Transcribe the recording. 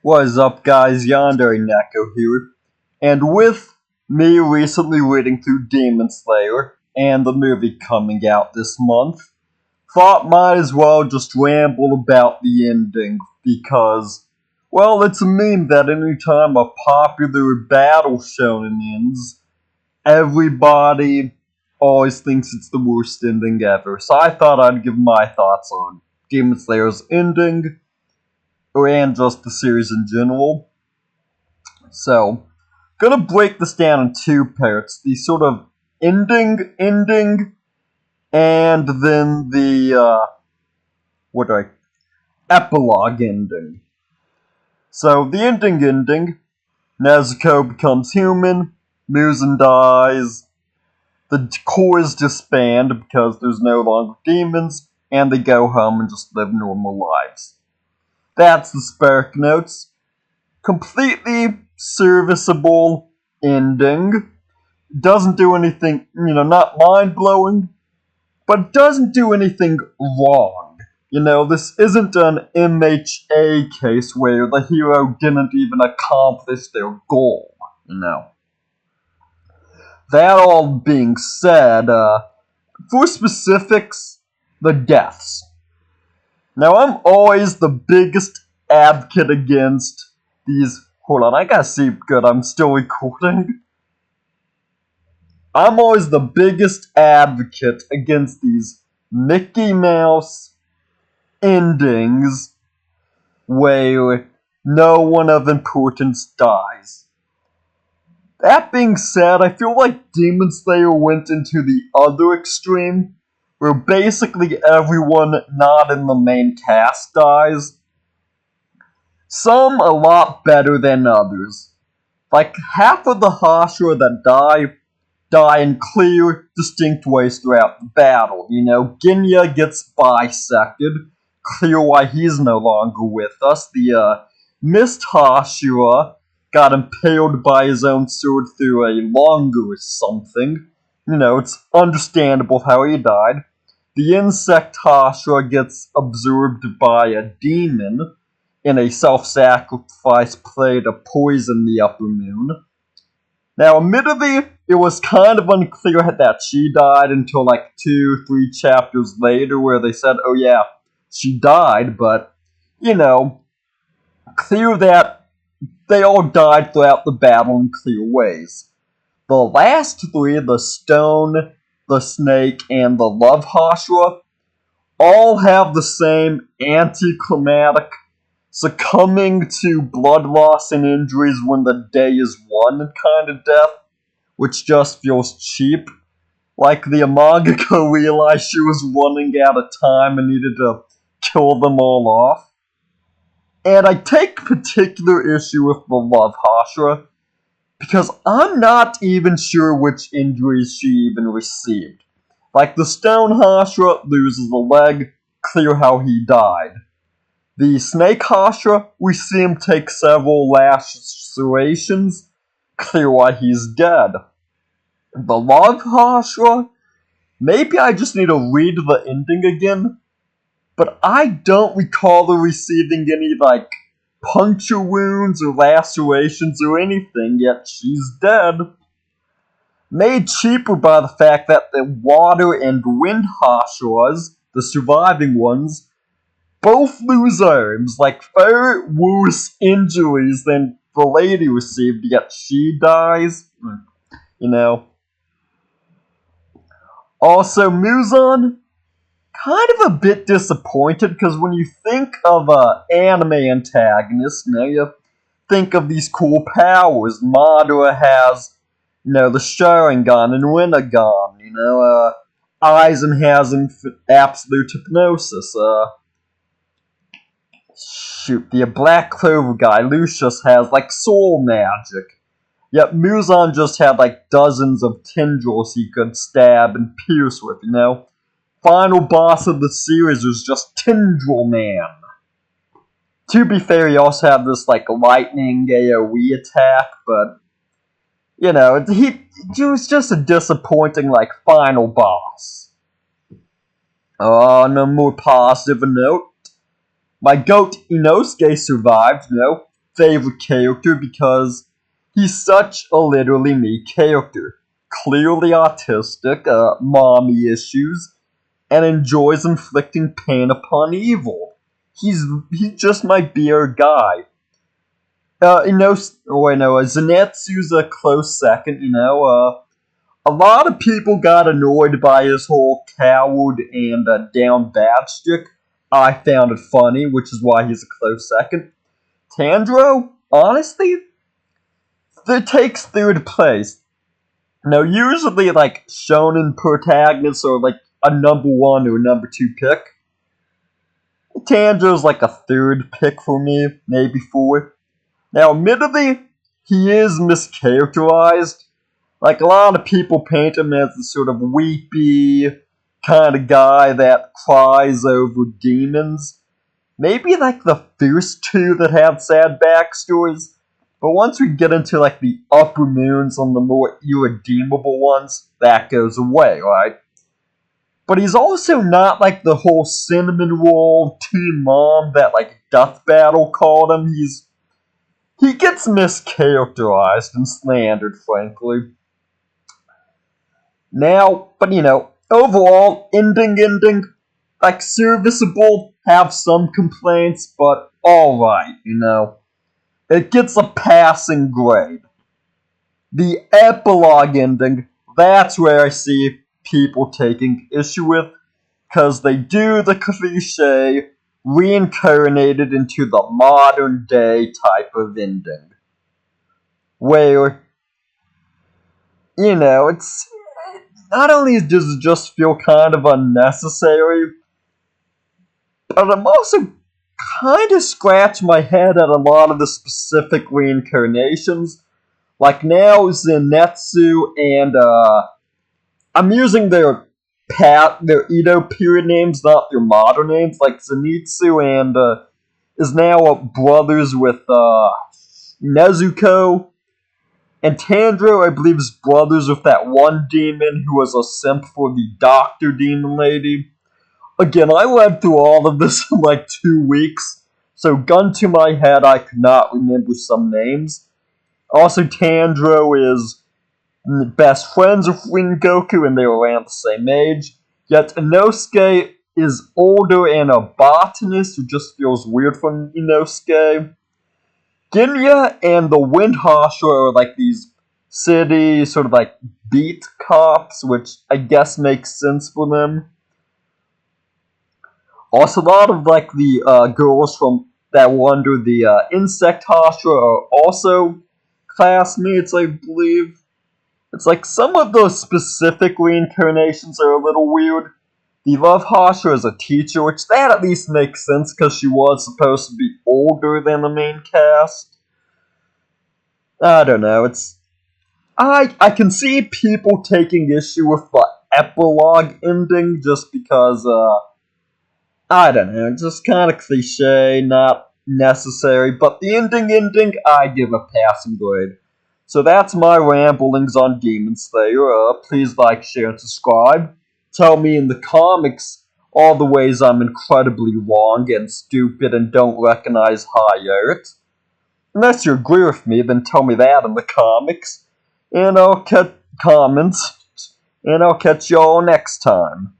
What is up, guys? Yandere Neko here, and with me recently reading through Demon Slayer and the movie coming out this month, thought might as well just ramble about the ending because, well, it's a meme that anytime a popular battle shonen ends, everybody always thinks it's the worst ending ever. So I thought I'd give my thoughts on Demon Slayer's ending and just the series in general. So, gonna break this down in two parts. The sort of ending, and then the, epilogue ending. So, the ending, Nezuko becomes human, Muzan dies, the cores disband because there's no longer demons, and they go home and just live normal lives. That's the Spark Notes. Completely serviceable ending. Doesn't do anything, not mind-blowing, but doesn't do anything wrong. This isn't an MHA case where the hero didn't even accomplish their goal, That all being said, for specifics, the deaths. Now, I'm always the biggest advocate against these. Hold on, I gotta see good, I'm still recording. I'm always the biggest advocate against these Mickey Mouse endings where no one of importance dies. That being said, I feel like Demon Slayer went into the other extreme, where basically everyone not in the main cast dies. Some a lot better than others. Like half of the Hashira that die in clear, distinct ways throughout the battle. Genya gets bisected, clear why he's no longer with us. The Mist Hashira got impaled by his own sword through a longer or something. It's understandable how he died. The insect Hashira gets absorbed by a demon in a self-sacrifice play to poison the Upper Moon. Now, admittedly, it was kind of unclear that she died until like 2-3 chapters later where they said, oh yeah, she died, but, clear that they all died throughout the battle in clear ways. The last three, the Stone, the Snake, and the Love Hashira, all have the same anticlimactic succumbing to blood loss and injuries when the day is won kind of death, which just feels cheap. Like the Amagaka realized she was running out of time and needed to kill them all off. And I take particular issue with the Love Hashira, because I'm not even sure which injuries she even received. Like the Stone Hashira loses a leg, clear how he died. The Snake Hashira, we see him take several lacerations, clear why he's dead. The Love Hashira, maybe I just need to read the ending again, but I don't recall her receiving any, puncture wounds or lacerations or anything, yet she's dead. Made cheaper by the fact that the Water and Wind Hashiras, the surviving ones, both lose arms, far worse injuries than the lady received, yet she dies. Also, Muzan, kind of a bit disappointed, because when you think of anime antagonists, you think of these cool powers. Madara has, the Sharingan and Rinnegan, Aizen has absolute hypnosis, the Black Clover guy, Lucius, has, soul magic. Yet Muzan just had, dozens of tendrils he could stab and pierce with, Final boss of the series was just Tendril Man. To be fair, he also had this, lightning AoE attack, but, he was just a disappointing, final boss. On a more positive note, my goat Inosuke survived, favorite character because he's such a literally me character. Clearly autistic, mommy issues, and enjoys inflicting pain upon evil. He just might be our guy. Zenitsu's a close second, a lot of people got annoyed by his whole coward and down bad shtick. I found it funny, which is why he's a close second. Tanjiro, honestly, that takes third place. Now, usually, like, shonen protagonists are like a number one or number two pick. Tanjiro's like a third pick for me, maybe fourth. Now, admittedly, he is mischaracterized. Like, a lot of people paint him as the sort of weepy kind of guy that cries over demons. Maybe like the first two that have sad backstories. But once we get into like the upper moons and the more irredeemable ones, that goes away, right? But he's also not like the whole cinnamon roll teen mom that like Death Battle called him. He gets mischaracterized and slandered, frankly. Now, but overall, ending, like serviceable, have some complaints, but alright, It gets a passing grade. The epilogue ending, that's where I see people taking issue with, because they do the cliche reincarnated into the modern day type of ending. Where, it's not only does it just feel kind of unnecessary, but I'm also kind of scratch my head at a lot of the specific reincarnations. Like now, Zenitsu and I'm using their Edo period names, not their modern names. Like Zenitsu and is now brothers with Nezuko, and Tanjiro, I believe, is brothers with that one demon who was a simp for the Doctor Demon Lady. Again, I went through all of this in like 2 weeks, so gun to my head, I could not remember some names. Also, Tanjiro is best friends with Rengoku, and they were around the same age. Yet Inosuke is older and a botanist, who just feels weird for Inosuke. Genya and the Wind Hashira are like these city, sort of like beat cops, which I guess makes sense for them. Also, a lot of like the girls from that were under the Insect Hashira are also classmates, I believe. It's like some of those specific reincarnations are a little weird. The Love Hashira is a teacher, which that at least makes sense because she was supposed to be older than the main cast. I don't know. I can see people taking issue with the epilogue ending just because I don't know, it's just kind of cliche, not necessary, but the ending, I give a passing grade. So that's my ramblings on Demon Slayer. Please like, share, and subscribe. Tell me in the comics all the ways I'm incredibly wrong and stupid and don't recognize high art. Unless you agree with me, then tell me that in the comics. And I'll catch comments. And I'll catch y'all next time.